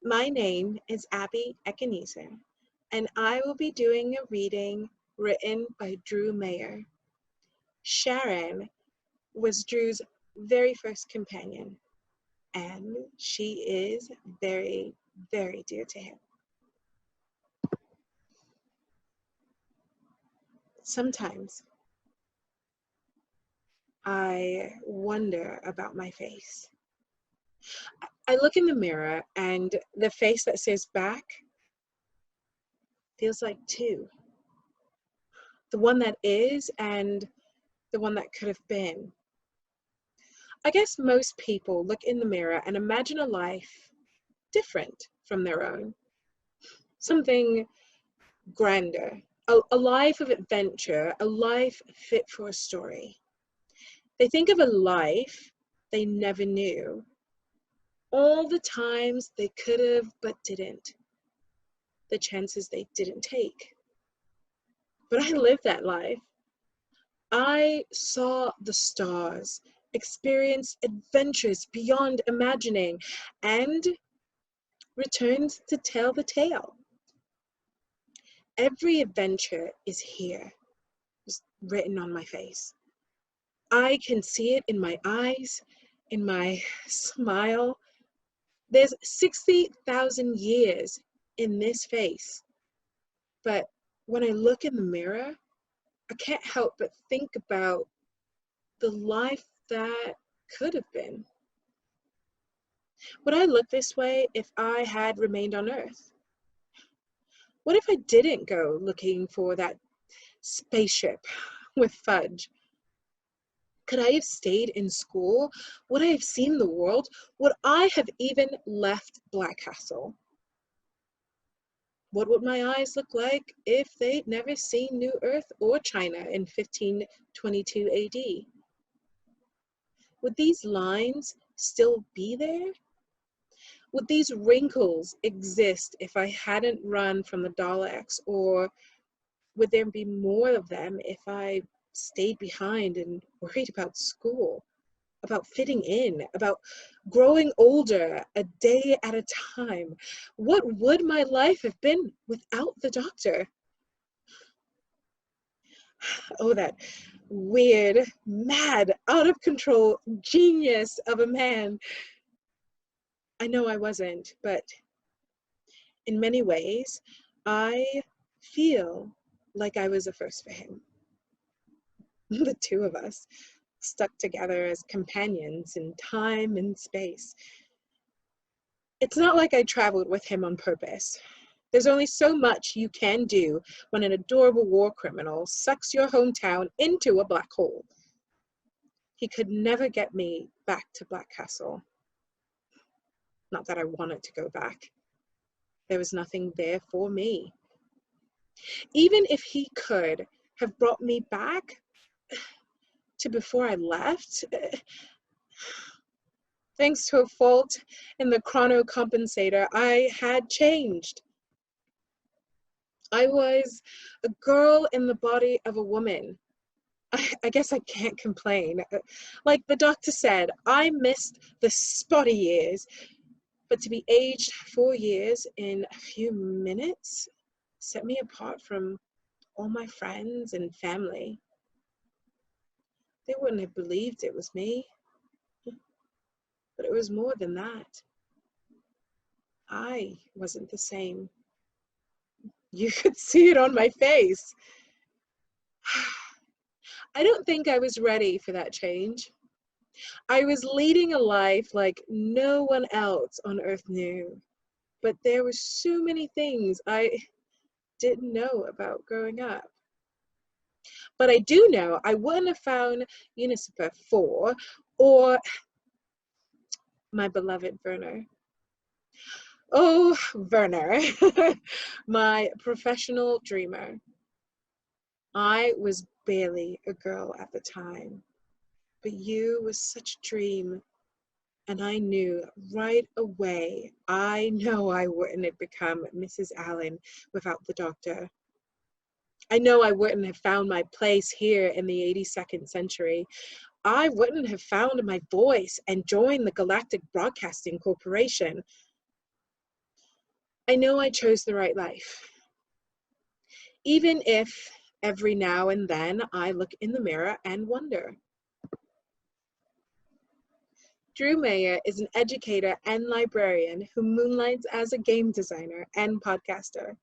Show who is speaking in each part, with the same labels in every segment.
Speaker 1: My name is ABIE EKENEZAR, and I will be doing a reading written by DREW MEYER. Sharon was Drew's very first companion, and she is very, very dear to him. Sometimes I wonder about my face. I look in the mirror and the face that says back feels like two. The one that is and the one that could have been. I guess most people look in the mirror and imagine a life different from their own. Something grander, a life of adventure, a life fit for a story. They think of a life they never knew, all the times they could have but didn't, the chances they didn't take. But I lived that life. I saw the stars, experienced adventures beyond imagining, and returned to tell the tale. Every adventure is here, just written on my face. I can see it in my eyes, in my smile. There's 60,000 years in this face. But when I look in the mirror, I can't help but think about the life that could have been. Would I look this way if I had remained on Earth? What if I didn't go looking for that spaceship with fudge? Could I have stayed in school? Would I have seen the world? Would I have even left Black Castle? What would my eyes look like if they'd never seen New Earth or China in 1522 AD? Would these lines still be there? Would these wrinkles exist if I hadn't run from the Daleks, or would there be more of them if I stayed behind and worried about school, about fitting in, about growing older a day at a time? What would my life have been without the doctor? Oh, that weird, mad, out of control genius of a man. I know I wasn't, but in many ways, I feel like I was a first for him. The two of us stuck together as companions in time and space. It's not like I traveled with him on purpose. There's only so much you can do when an adorable war criminal sucks your hometown into a black hole. He could never get me back to Black Castle. Not that I wanted to go back. There was nothing there for me. Even if he could have brought me back to before I left, thanks to a fault in the chronocompensator, I had changed. I was a girl in the body of a woman. I guess I can't complain. Like the doctor said, I missed the spotty years, but to be aged 4 years in a few minutes set me apart from all my friends and family. They wouldn't have believed it was me, but it was more than that. I wasn't the same. You could see it on my face. I don't think I was ready for that change. I was leading a life like no one else on Earth knew, but there were so many things I didn't know about growing up. But I do know I wouldn't have found Unicifer 4 or my beloved Werner. Oh, Werner, my professional dreamer. I was barely a girl at the time, but you was such a dream. And I knew right away, I know I wouldn't have become Mrs. Allen without the doctor. I know I wouldn't have found my place here in the 82nd century. I wouldn't have found my voice and joined the Galactic Broadcasting Corporation. I know I chose the right life. Even if every now and then I look in the mirror and wonder. Drew Meyer is an educator and librarian who moonlights as a game designer and podcaster.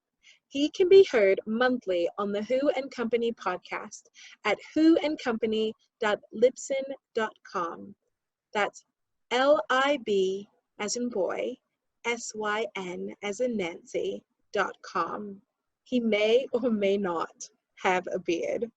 Speaker 1: He can be heard monthly on the Who and Company podcast at whoandcompany.libsyn.com. That's LIB as in boy, SYN as in Nancy.com. He may or may not have a beard.